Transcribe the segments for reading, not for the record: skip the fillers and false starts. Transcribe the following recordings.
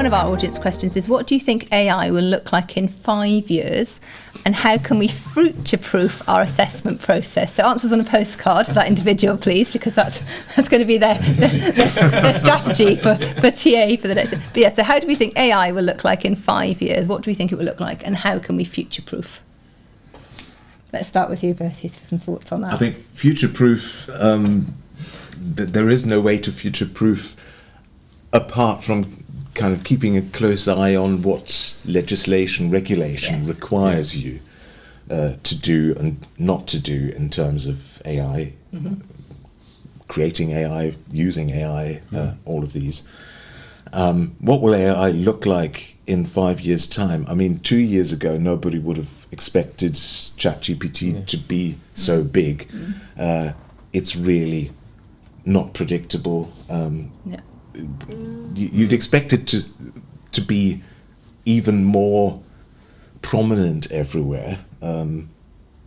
One of our audience questions is, what do you think AI will look like in 5 years, and how can we future-proof our assessment process? So answers on a postcard for that individual, please, because that's going to be their strategy for TA for the next. But yeah, so how do we think AI will look like in 5 years? What do we think it will look like, and how can we future-proof? Let's start with you, Bertie, some thoughts on that. I think future-proof, there is no way to future-proof apart from kind of keeping a close eye on what regulation requires you to do and not to do in terms of AI, creating AI, using AI, all of these. What will AI look like in 5 years' time? I mean, 2 years ago, nobody would have expected ChatGPT to be so big. It's really not predictable. You'd expect it to be even more prominent everywhere.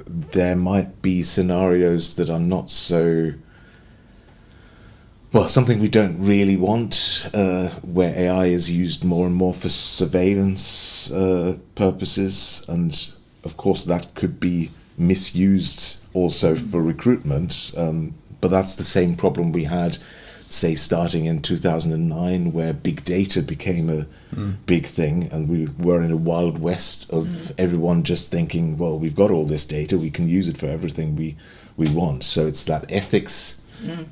There might be scenarios that are not so... Well, something we don't really want, where AI is used more and more for surveillance purposes, and of course that could be misused also for recruitment, but that's the same problem we had, say, starting in 2009, where big data became a big thing, and we were in a wild west of everyone just thinking, well, we've got all this data, we can use it for everything we want. So it's that ethics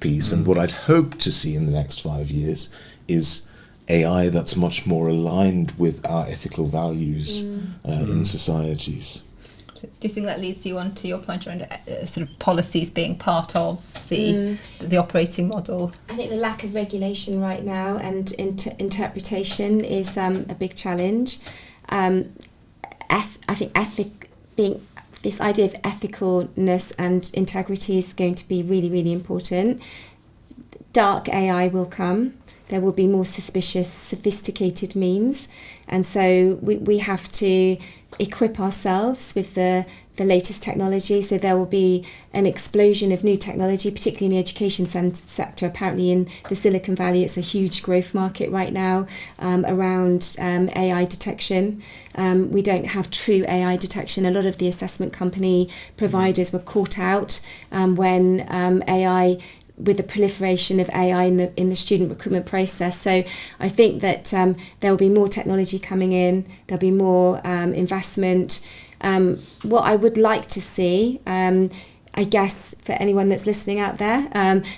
piece, and what I'd hope to see in the next 5 years is AI that's much more aligned with our ethical values in societies. So do you think that leads you on to your point around sort of policies being part of the operating model? I think the lack of regulation right now and interpretation is a big challenge. I think this idea of ethicalness and integrity is going to be really, really important. Dark AI will come. There will be more suspicious, sophisticated means. And so we have to equip ourselves with the latest technology. So there will be an explosion of new technology, particularly in the education sector. Apparently in the Silicon Valley, it's a huge growth market right now around AI detection. We don't have true AI detection. A lot of the assessment company providers were caught out when AI, with the proliferation of AI in the student recruitment process. So I think that there will be more technology coming in, there'll be more investment. What I would like to see, I guess for anyone that's listening out there,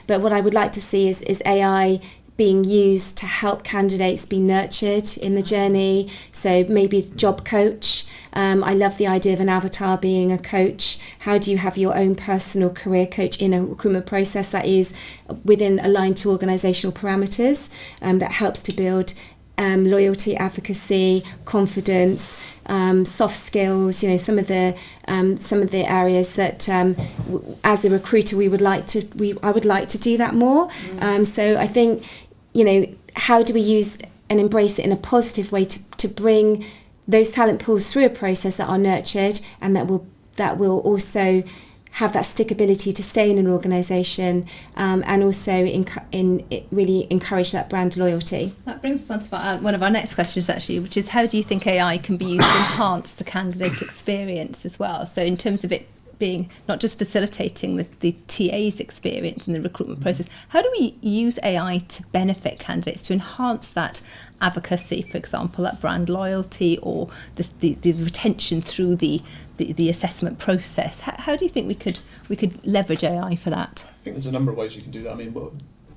but what I would like to see is AI being used to help candidates be nurtured in the journey. So maybe job coach. I love the idea of an avatar being a coach. How do you have your own personal career coach in a recruitment process that is aligned to organisational parameters, that helps to build loyalty, advocacy, confidence, soft skills, some of the areas that as a recruiter I would like to do that more. So I think, how do we use and embrace it in a positive way to bring those talent pools through a process that are nurtured and that will also have that stickability to stay in an organisation, and also really encourage that brand loyalty. That brings us on to one of our next questions, actually, which is, how do you think AI can be used to enhance the candidate experience as well? So in terms of it being not just facilitating the TA's experience in the recruitment process, how do we use AI to benefit candidates, to enhance that advocacy, for example, that brand loyalty, or the retention through the assessment process? How do you think we could leverage AI for that? I think there's a number of ways you can do that. I mean,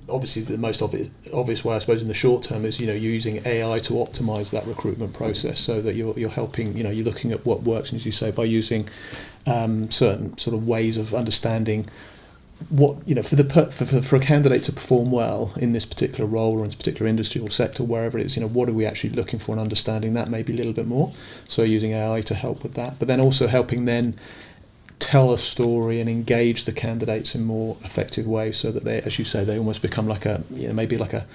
obviously the most obvious way, I suppose, in the short term is using AI to optimise that recruitment process, so that you're helping, you're looking at what works, and as you say, by using certain sort of ways of understanding what for a candidate to perform well in this particular role or in this particular industry or sector, wherever it is, what are we actually looking for, and understanding that maybe a little bit more. So using AI to help with that, but then also helping then tell a story and engage the candidates in more effective ways, so that they, as you say, they almost become like a maybe like a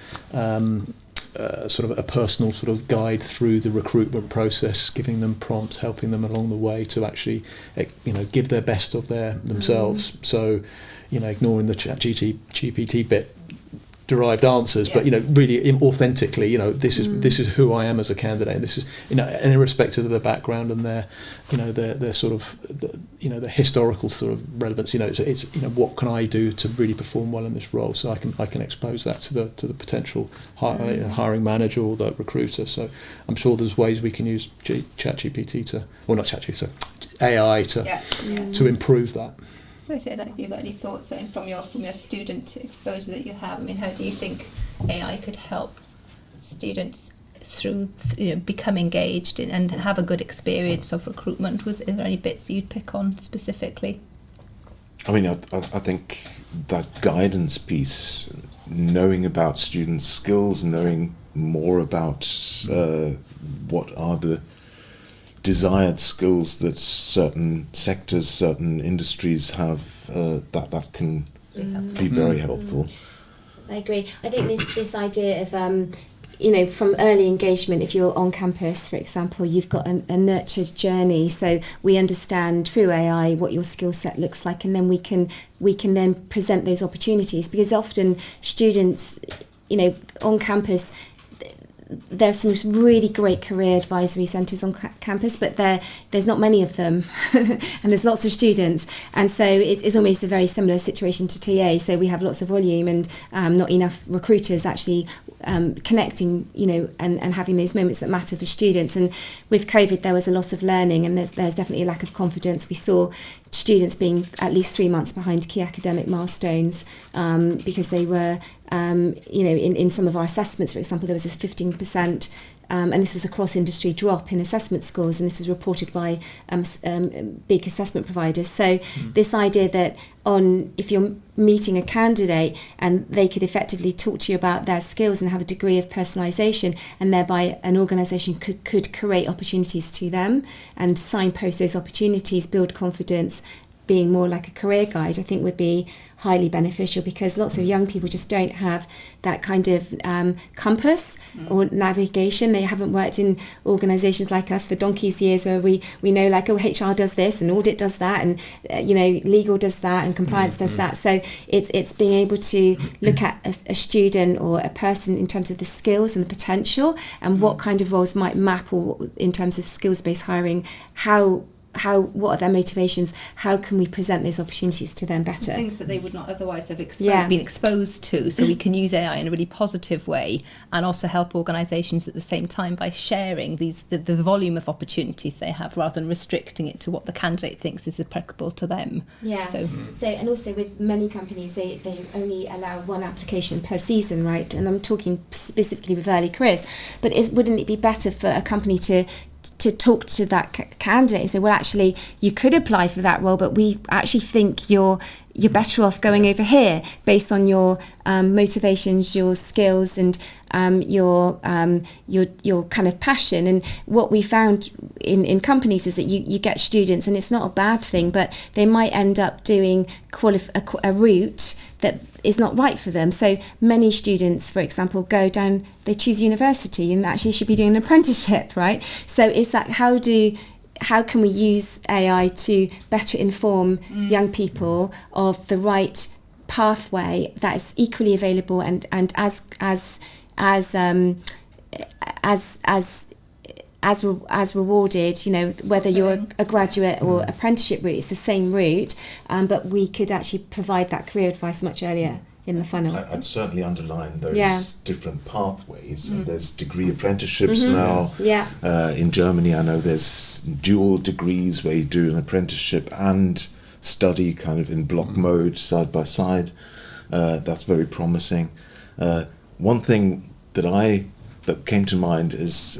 sort of a personal sort of guide through the recruitment process, giving them prompts, helping them along the way to actually give their best of themselves. So ignoring the ChatGPT bit, derived answers, but really authentically, this is who I am as a candidate, and this is, and irrespective of their background and their sort of the historical sort of relevance, it's what can I do to really perform well in this role, so I can expose that to the potential hiring manager or the recruiter. So I'm sure there's ways we can use ChatGPT AI to improve that. I don't know if you've got any thoughts from your student exposure that you have. I mean, how do you think AI could help students through become engaged and have a good experience of recruitment? Is there any bits you'd pick on specifically? I mean, I think that guidance piece, knowing about students' skills, knowing more about what are the desired skills that certain sectors, certain industries have, that can be very helpful. I agree. I think this idea of from early engagement, if you're on campus, for example, you've got a nurtured journey. So we understand through AI what your skill set looks like, and then we can then present those opportunities, because often students, on campus, there's some really great career advisory centres on campus, but there's not many of them, and there's lots of students, and so it's almost a very similar situation to TA. So we have lots of volume and not enough recruiters actually connecting, and having those moments that matter for students. And with COVID, there was a loss of learning, and there's definitely a lack of confidence. We saw students being at least 3 months behind key academic milestones because they were, in some of our assessments, for example, there was a 15%, and this was a cross-industry drop in assessment scores, and this was reported by big assessment providers. So this idea that if you're meeting a candidate and they could effectively talk to you about their skills and have a degree of personalisation, and thereby an organisation could create opportunities to them and signpost those opportunities, build confidence, being more like a career guide, I think would be highly beneficial, because lots of young people just don't have that kind of compass or navigation. They haven't worked in organisations like us for donkey's years, where we know like, oh, HR does this and audit does that, and legal does that and compliance does that. So it's being able to look at a student or a person in terms of the skills and the potential, and what kind of roles might map, or in terms of skills-based hiring, what are their motivations, how can we present those opportunities to them better, things that they would not otherwise have been exposed to. So we can use AI in a really positive way, and also help organisations at the same time by sharing the volume of opportunities they have, rather than restricting it to what the candidate thinks is applicable to them. So and also with many companies, they only allow one application per season, right? And I'm talking specifically with early careers, but wouldn't it be better for a company to talk to that candidate and say, well, actually, you could apply for that role, but we actually think you're better off going over here based on your motivations, your skills, and your kind of passion. And what we found in companies is that you get students, and it's not a bad thing, but they might end up doing a route that is not right for them. So many students, for example, they choose university, and actually should be doing an apprenticeship, right? So it's that, how can we use AI to better inform young people of the right pathway that is equally available and as rewarded, whether you're a graduate or apprenticeship route, it's the same route, but we could actually provide that career advice much earlier in the funnel. I'd certainly underline those different pathways. And there's degree apprenticeships now. In Germany, I know there's dual degrees where you do an apprenticeship and study kind of in block mode, side by side. That's very promising. One thing that came to mind is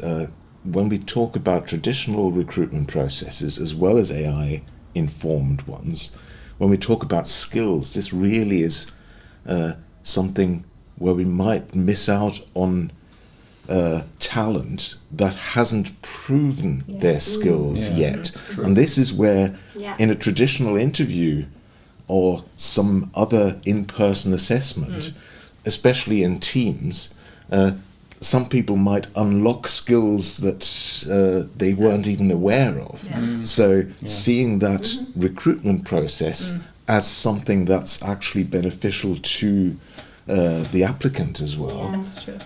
when we talk about traditional recruitment processes as well as AI-informed ones, when we talk about skills, this really is something where we might miss out on talent that hasn't proven their skills yet. And this is where, in a traditional interview or some other in-person assessment, especially in teams, some people might unlock skills that they weren't even aware of. So seeing that recruitment process as something that's actually beneficial to the applicant as well. Yeah. That's true.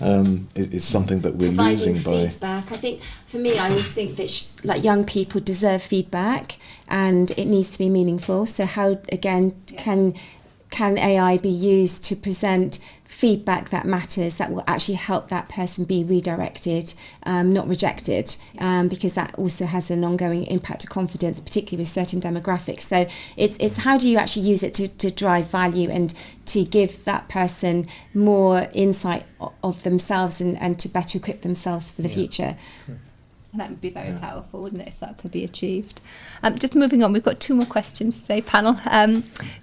Is something that we're Providing losing by. feedback. I think for me, I always think that like young people deserve feedback, and it needs to be meaningful. So how again can AI be used to present feedback that matters, that will actually help that person be redirected, not rejected, because that also has an ongoing impact to confidence, particularly with certain demographics. So it's how do you actually use it to drive value and to give that person more insight of themselves and to better equip themselves for the future. That would be very powerful, wouldn't it, if that could be achieved? Just moving on, we've got 2 more questions today, panel.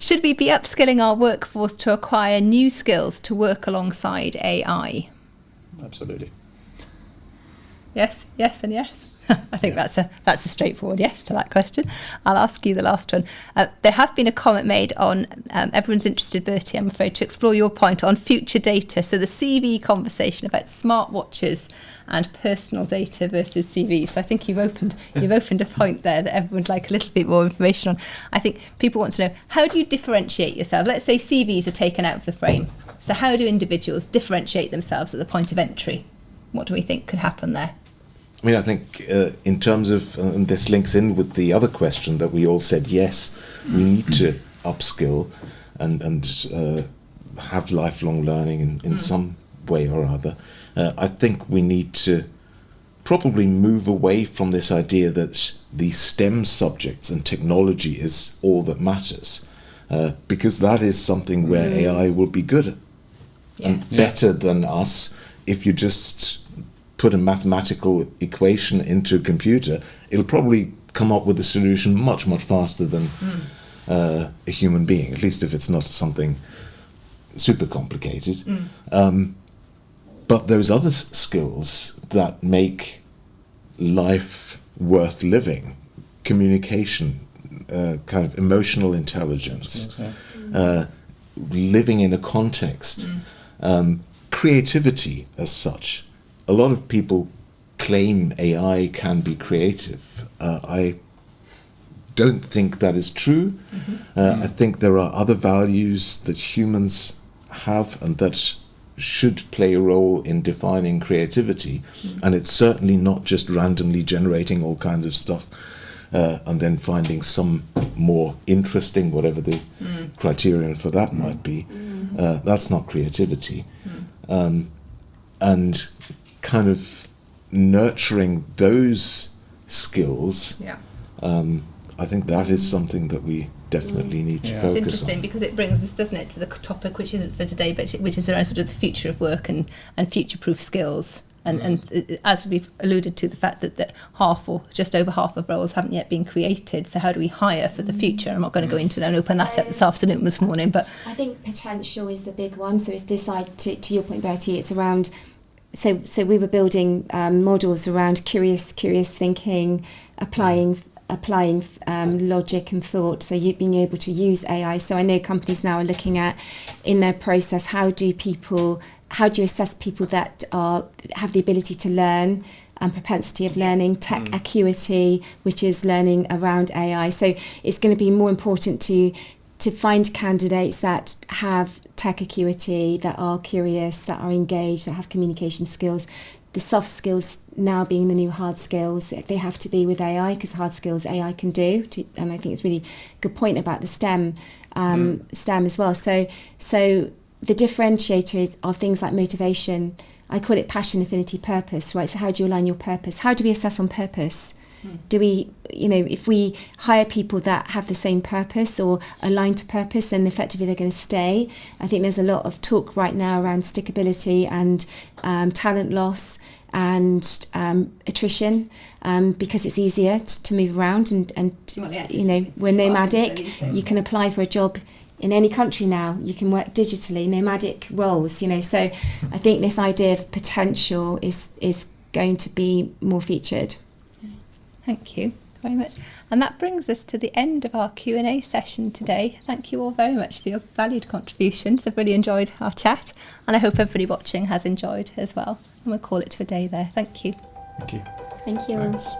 Should we be upskilling our workforce to acquire new skills to work alongside AI? Absolutely. Yes, yes and yes. I think that's a straightforward yes to that question. I'll ask you the last one. There has been a comment made on, everyone's interested, Bertie, I'm afraid, to explore your point on future data. So the CV conversation about smartwatches and personal data versus CVs. So I think you've opened a point there that everyone would like a little bit more information on. I think people want to know, how do you differentiate yourself? Let's say CVs are taken out of the frame. So how do individuals differentiate themselves at the point of entry? What do we think could happen there? I mean, I think in terms of, and this links in with the other question that we all said, yes, we need to upskill and have lifelong learning in some way or other. I think we need to probably move away from this idea that the STEM subjects and technology is all that matters, because that is something where AI will be good at and better than us. If you just put a mathematical equation into a computer, it'll probably come up with a solution much, much faster than a human being, at least if it's not something super complicated. But those other skills that make life worth living, communication, kind of emotional intelligence, living in a context, creativity as such. A lot of people claim AI can be creative. I don't think that is true. I think there are other values that humans have and that should play a role in defining creativity. And it's certainly not just randomly generating all kinds of stuff and then finding some more interesting, whatever the criterion for that might be. That's not creativity. And kind of nurturing those skills, I think that is something that we definitely need to focus on. It's interesting because it brings us, doesn't it, to the topic which isn't for today, but which is around sort of the future of work and future-proof skills. And as we've alluded to, the fact that half or just over half of roles haven't yet been created. So how do we hire for the future? I'm not going to go into and open that up this afternoon, this morning, but I think potential is the big one. So it's this side, to your point, Bertie, it's around. So we were building models around curious thinking, applying logic and thought. So you being able to use AI. So I know companies now are looking at in their process, how do you assess people that have the ability to learn and propensity of learning, tech acuity, which is learning around AI. So it's going to be more important to find candidates that have tech acuity, that are curious, that are engaged, that have communication skills. The soft skills now being the new hard skills. They have to be with AI because hard skills AI can do. And I think it's really a good point about the STEM as well. So the differentiator are things like motivation. I call it passion, affinity, purpose, right? So how do you align your purpose? How do we assess on purpose? Do we, if we hire people that have the same purpose or align to purpose, then effectively they're going to stay. I think there's a lot of talk right now around stickability and talent loss and attrition because it's easier to move around and we're nomadic. You can apply for a job in any country now. You can work digitally, nomadic roles, So I think this idea of potential is going to be more featured. Thank you very much. And that brings us to the end of our Q&A session today. Thank you all very much for your valued contributions. I've really enjoyed our chat, and I hope everybody watching has enjoyed as well. And we'll call it to a day there. Thank you. Thank you. Thank you. Thanks.